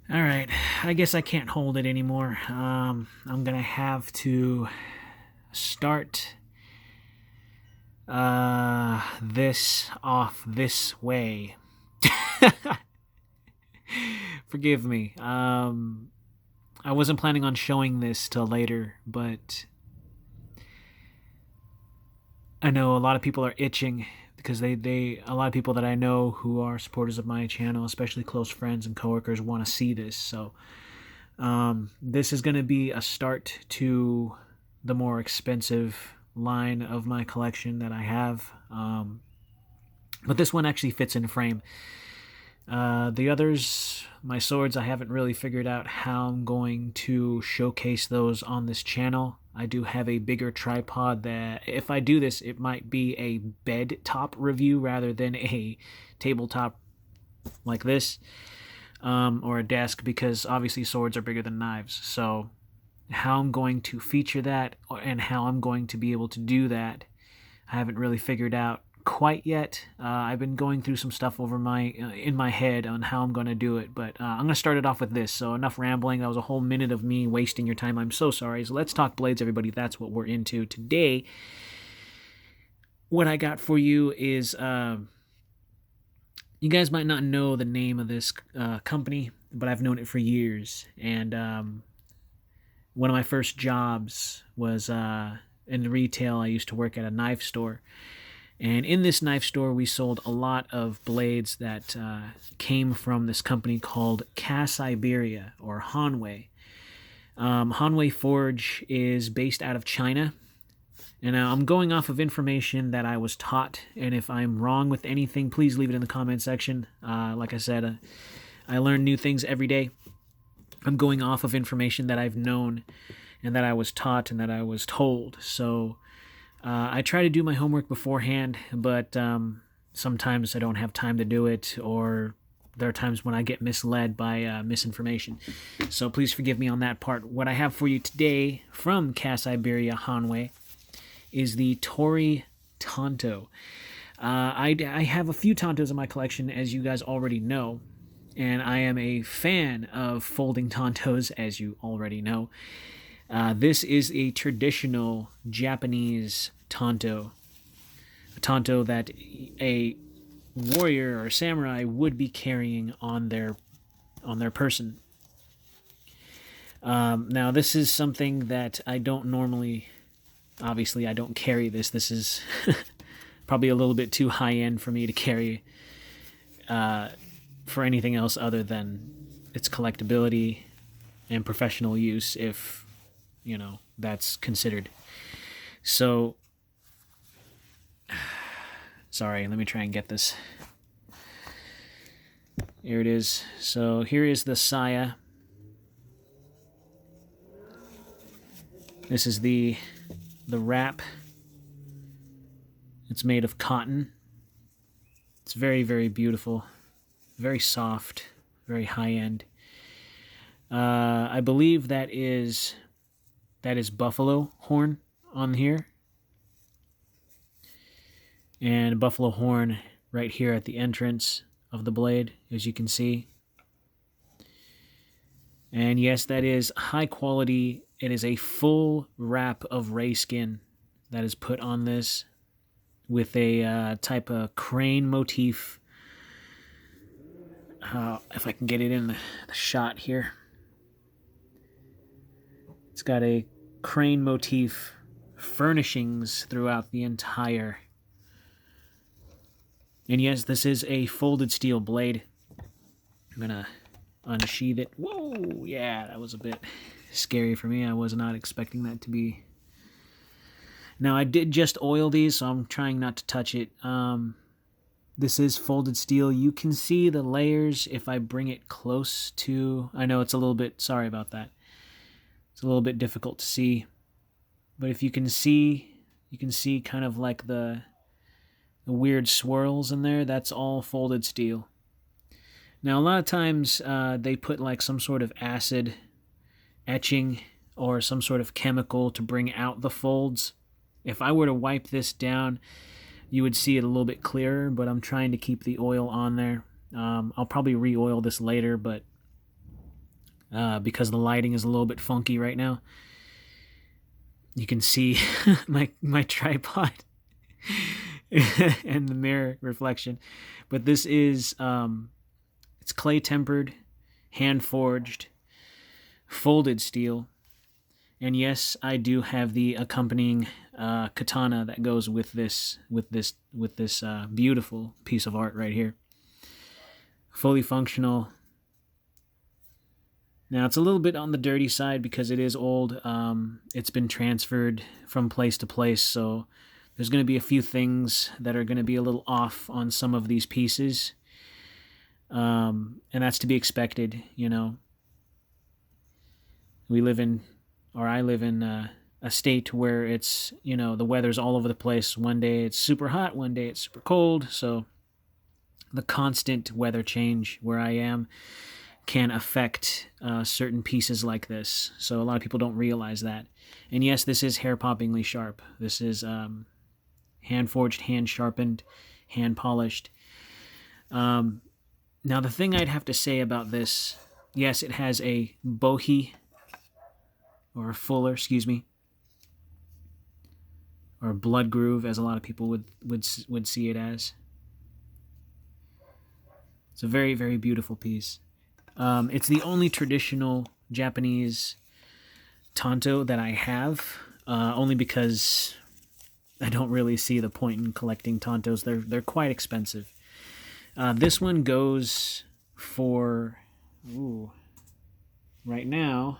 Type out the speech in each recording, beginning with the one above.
All right, I guess I can't hold it anymore. I'm gonna have to start this off this way. Forgive me. I wasn't planning on showing this till later, but I know a lot of people are itching because a lot of people that I know who are supporters of my channel, especially close friends and coworkers, want to see this. So this is going to be a start to the more expensive line of my collection that I have. But this one actually fits in frame. The others, my swords, I haven't really figured out how I'm going to showcase those on this channel. I do have a bigger tripod that, if I do this, it might be a bed top review rather than a tabletop like this, or a desk, because obviously swords are bigger than knives. So how I'm going to feature that and how I'm going to be able to do that, I haven't really figured out quite yet. I've been going through some stuff over in my head on how I'm going to do it, but I'm going to start it off with this. So enough rambling. That was a whole minute of me wasting your time. I'm so sorry. So let's talk blades, everybody. That's what we're into today. What I got for you is you guys might not know the name of this company, but I've known it for years. And one of my first jobs was in retail. I used to work at a knife store. And in this knife store, we sold a lot of blades that came from this company called Siberia or Hanwei. Hanwei Forge is based out of China. And I'm going off of information that I was taught. And if I'm wrong with anything, please leave it in the comment section. Like I said, I learn new things every day. I'm going off of information that I've known and that I was taught and that I was told. So I try to do my homework beforehand, but sometimes I don't have time to do it, or there are times when I get misled by misinformation. So please forgive me on that part. What I have for you today from Siberia Hanwei is the Tori Tanto. I have a few Tantos in my collection, as you guys already know, and I am a fan of folding Tantos, as you already know. This is a traditional Japanese Tanto, a Tanto that a warrior or samurai would be carrying on their person. Now, this is something that I don't normally. Obviously, I don't carry this. This is probably a little bit too high end for me to carry for anything else other than its collectability and professional use, if that's considered. So, sorry, let me try and get this. Here it is. So here is the saya. This is the wrap. It's made of cotton. It's very, very beautiful, very soft, very high end. I believe that is buffalo horn on here, and buffalo horn right here at the entrance of the blade, as you can see. And yes, that is high quality. It is a full wrap of ray skin that is put on this with a type of crane motif. If I can get it in the shot here. It's got a crane motif furnishings throughout the entire. And yes, this is a folded steel blade. I'm gonna unsheath it. Whoa, yeah, that was a bit scary for me. I was not expecting that to be. Now, I did just oil these, so I'm trying not to touch it. This is folded steel. You can see the layers if I bring it close to. I know it's a little bit. Sorry about that. It's a little bit difficult to see, but if you can see kind of like the weird swirls in there. That's all folded steel. Now, a lot of times they put like some sort of acid etching or some sort of chemical to bring out the folds. If I were to wipe this down, you would see it a little bit clearer, but I'm trying to keep the oil on there. I'll probably re-oil this later, but because the lighting is a little bit funky right now. You can see my tripod and the mirror reflection, but this is it's clay tempered, hand forged, folded steel, and yes, I do have the accompanying katana that goes with this beautiful piece of art right here. Fully functional. Now, it's a little bit on the dirty side because it is old. It's been transferred from place to place, so there's going to be a few things that are going to be a little off on some of these pieces. And that's to be expected, you know. I live in a state where it's, you know, the weather's all over the place. One day it's super hot, one day it's super cold, so the constant weather change where I am can affect certain pieces like this. So a lot of people don't realize that. And yes, this is hair-poppingly sharp. This is hand-forged, hand-sharpened, hand-polished. Now, the thing I'd have to say about this, yes, it has a bohie, or a fuller, excuse me, or a blood groove, as a lot of people would see it as. It's a very, very beautiful piece. It's the only traditional Japanese Tanto that I have, only because I don't really see the point in collecting Tantos. They're quite expensive. This one goes for, right now,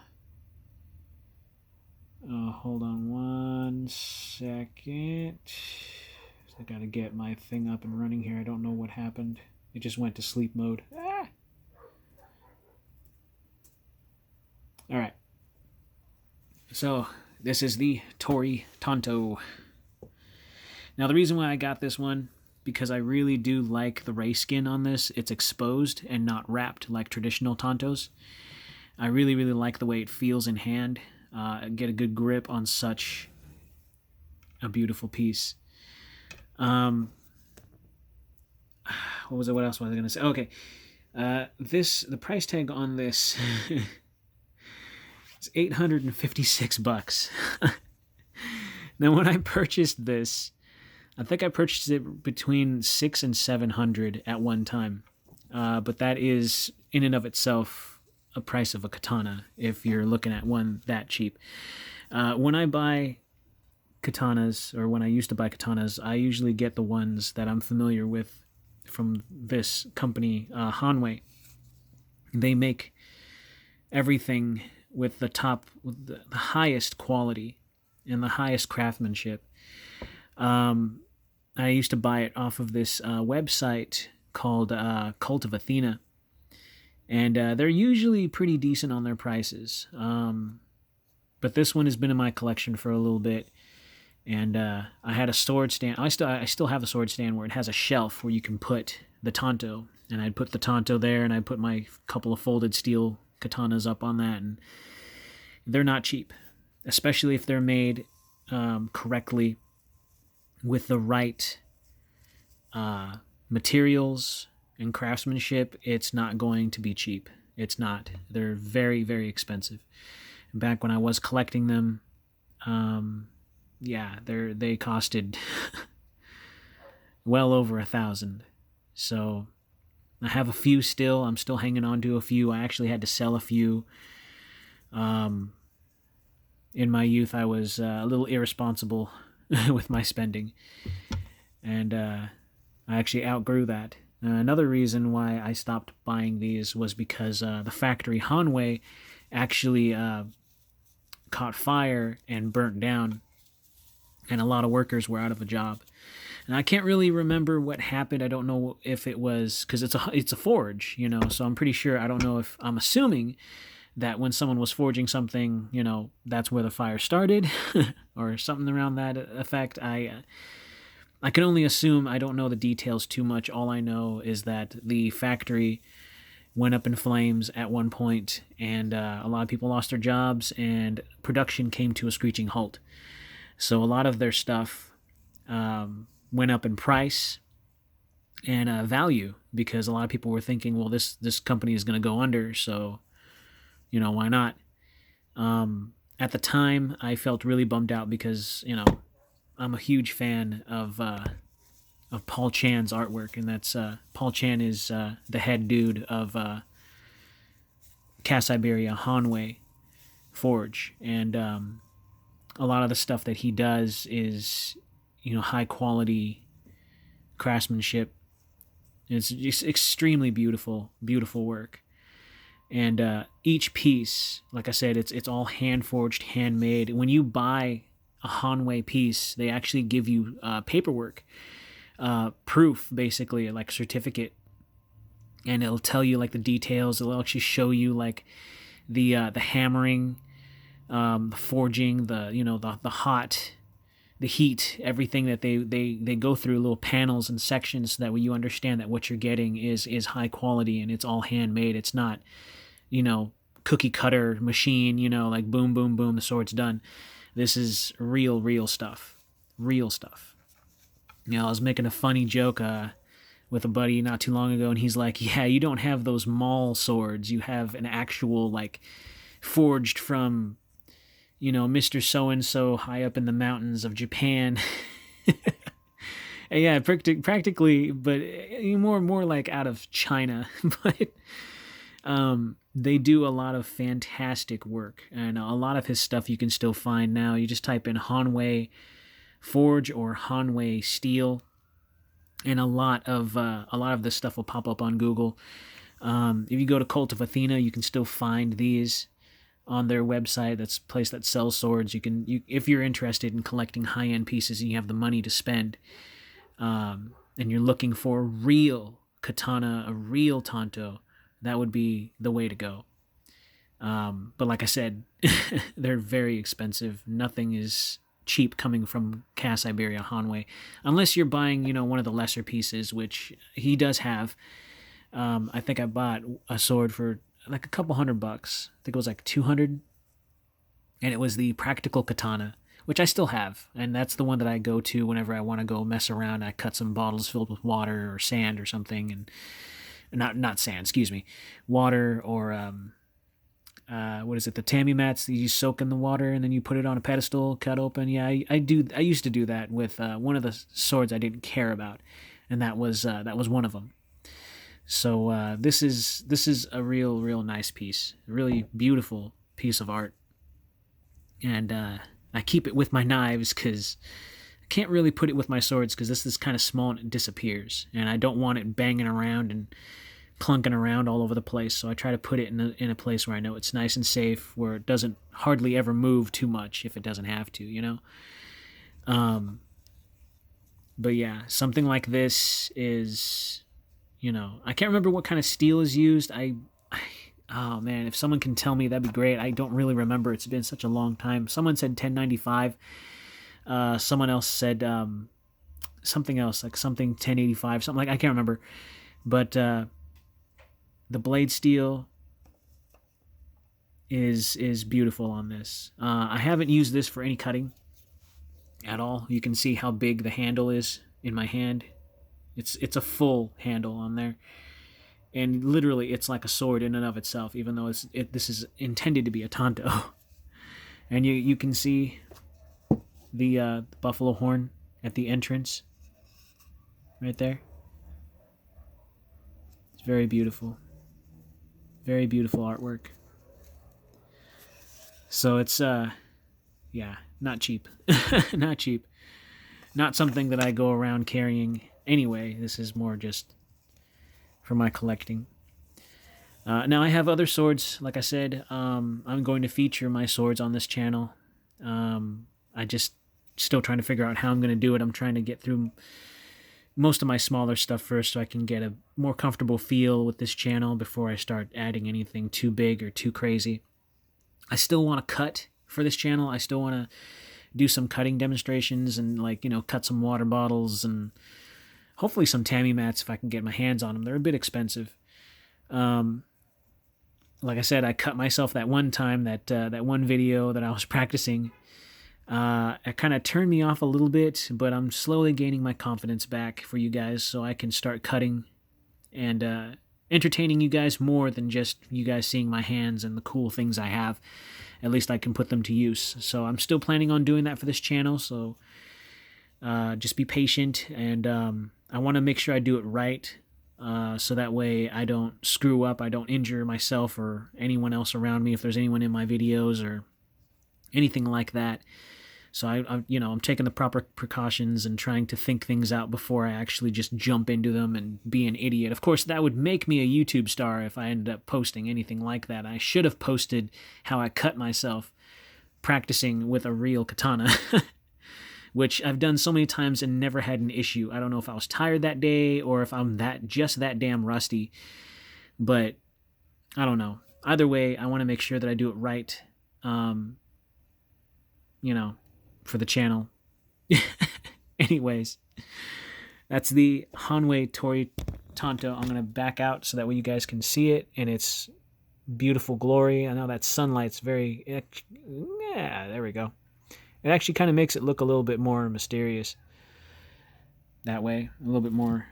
hold on one second. I gotta get my thing up and running here. I don't know what happened. It just went to sleep mode. All right. So this is the Tori Tanto. Now the reason why I got this one, because I really do like the ray skin on this. It's exposed and not wrapped like traditional Tantos. I really, really like the way it feels in hand. Get a good grip on such a beautiful piece. What else was I going to say? Okay. The price tag on this is $856. Now, when I purchased this, I think I purchased it between $600 and $700 at one time. But that is, in and of itself, a price of a katana, if you're looking at one that cheap. When I buy katanas, or when I used to buy katanas, I usually get the ones that I'm familiar with from this company, Hanwei. They make everything with the highest quality and the highest craftsmanship. I used to buy it off of this website called Cult of Athena, and they're usually pretty decent on their prices. But this one has been in my collection for a little bit, and I had a sword stand. I still have a sword stand where it has a shelf where you can put the Tanto, and I'd put the Tanto there, and I'd put my couple of folded steel katanas up on that, and they're not cheap, especially if they're made correctly with the right materials and craftsmanship. It's not going to be cheap. It's not. They're very, very expensive. Back when I was collecting them, they costed well over $1,000. So I have a few still. I'm still hanging on to a few. I actually had to sell a few. In my youth, I was a little irresponsible with my spending, and I actually outgrew that. Another reason why I stopped buying these was because the factory Hanwei actually caught fire and burnt down, and a lot of workers were out of a job. And I can't really remember what happened. I don't know if it was because it's a forge, you know. So I'm pretty sure. I don't know if I'm assuming that when someone was forging something, you know, that's where the fire started, or something around that effect. I can only assume. I don't know the details too much. All I know is that the factory went up in flames at one point, and a lot of people lost their jobs, and production came to a screeching halt. So a lot of their stuff went up in price and value, because a lot of people were thinking, well, this company is going to go under, so why not? At the time, I felt really bummed out because I'm a huge fan of Paul Chan's artwork, and that's Paul Chan is the head dude of Cas Iberia Hanwei Forge, and a lot of the stuff that he does is high quality craftsmanship. It's just extremely beautiful, beautiful work. And each piece, like I said, it's all hand forged, handmade. When you buy a Hanwei piece, they actually give you paperwork, proof, basically, like a certificate, and it'll tell you like the details. It'll actually show you like the hammering, the forging, the hot, the heat, everything that they go through, little panels and sections, so that way you understand that what you're getting is high quality and it's all handmade. It's not cookie cutter machine, like boom boom boom, the sword's done. This is real stuff. Real stuff. I was making a funny joke with a buddy not too long ago, and he's like, yeah, you don't have those mall swords, you have an actual, like, forged from Mr. So-and-so high up in the mountains of Japan. And yeah, practically, but more like out of China. But they do a lot of fantastic work, and a lot of his stuff you can still find now. You just type in Hanwei Forge or Hanwei Steel, and a lot of this stuff will pop up on Google. If you go to Cult of Athena, you can still find these on their website. That's a place that sells swords. If you're interested in collecting high-end pieces and you have the money to spend, and you're looking for a real katana, a real tanto, that would be the way to go. But like I said, they're very expensive. Nothing is cheap coming from Cas Iberia Hanwei, unless you're buying, one of the lesser pieces, which he does have. I think I bought a sword for like a couple $100. I think it was like 200, and it was the practical katana, which I still have, and that's the one that I go to whenever I want to go mess around. I cut some bottles filled with water or sand or something, and not sand, excuse me, water, or what is it, the tammy mats that you soak in the water and then you put it on a pedestal, cut open. Yeah, I used to do that with one of the swords I didn't care about, and that was one of them. So this is a real nice piece, a really beautiful piece of art, and I keep it with my knives because I can't really put it with my swords because this is kind of small and it disappears, and I don't want it banging around and clunking around all over the place. So I try to put it in a place where I know it's nice and safe, where it doesn't hardly ever move too much if it doesn't have to, But yeah, something like this is, I can't remember what kind of steel is used. Oh man, if someone can tell me, that'd be great. I don't really remember. It's been such a long time. Someone said 1095. Someone else said something else, like something 1085, something like, I can't remember. But the blade steel is beautiful on this. I haven't used this for any cutting at all. You can see how big the handle is in my hand. It's a full handle on there, and literally it's like a sword in and of itself, even though this is intended to be a tanto. And you can see the buffalo horn at the entrance right there. It's very beautiful. Very beautiful artwork. So it's not cheap. Not cheap. Not something that I go around carrying anyway. This is more just for my collecting. Now I have other swords. Like I said, I'm going to feature my swords on this channel. I just still trying to figure out how I'm going to do it. I'm trying to get through most of my smaller stuff first so I can get a more comfortable feel with this channel before I start adding anything too big or too crazy. I still want to cut for this channel. I still want to do some cutting demonstrations and, like, cut some water bottles and hopefully some tammy mats if I can get my hands on them. They're a bit expensive. Like I said, I cut myself that one time, that one video that I was practicing. It kind of turned me off a little bit, but I'm slowly gaining my confidence back for you guys so I can start cutting and entertaining you guys more than just you guys seeing my hands and the cool things I have. At least I can put them to use. So I'm still planning on doing that for this channel. So just be patient, and I want to make sure I do it right, so that way I don't screw up, I don't injure myself or anyone else around me if there's anyone in my videos or anything like that. So I'm taking the proper precautions and trying to think things out before I actually just jump into them and be an idiot. Of course, that would make me a YouTube star if I ended up posting anything like that. I should have posted how I cut myself practicing with a real katana, which I've done so many times and never had an issue. I don't know if I was tired that day or if I'm just that damn rusty, but I don't know. Either way, I want to make sure that I do it right, for the channel. Anyways, that's the Hanwei Tori Tanto. I'm going to back out so that way you guys can see it in its beautiful glory. I know that sunlight's very... Yeah, there we go. It actually kind of makes it look a little bit more mysterious that way. A little bit more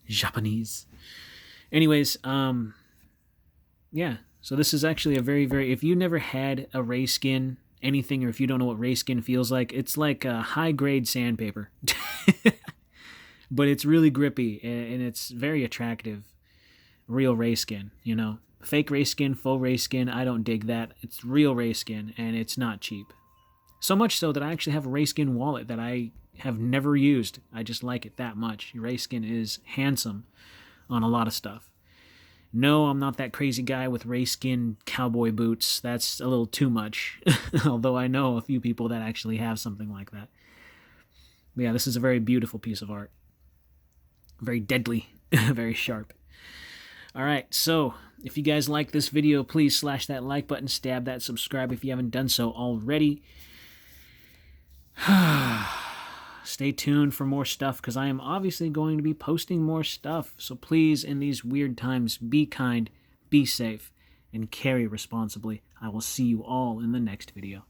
Japanese. Anyways, yeah. So this is actually a very, very... If you never had a ray skin anything, or if you don't know what ray skin feels like, it's like a high-grade sandpaper. But it's really grippy, and it's very attractive. Real ray skin, Fake ray skin, faux ray skin, I don't dig that. It's real ray skin, and it's not cheap. So much so that I actually have a ray skin wallet that I have never used. I just like it that much. Ray skin is handsome on a lot of stuff. No, I'm not that crazy guy with ray skin cowboy boots. That's a little too much. Although I know a few people that actually have something like that. But yeah, this is a very beautiful piece of art. Very deadly. Very sharp. Alright, so if you guys like this video, please slash that like button, stab that subscribe if you haven't done so already. Stay tuned for more stuff, because I am obviously going to be posting more stuff. So please, in these weird times, be kind, be safe, and carry responsibly. I will see you all in the next video.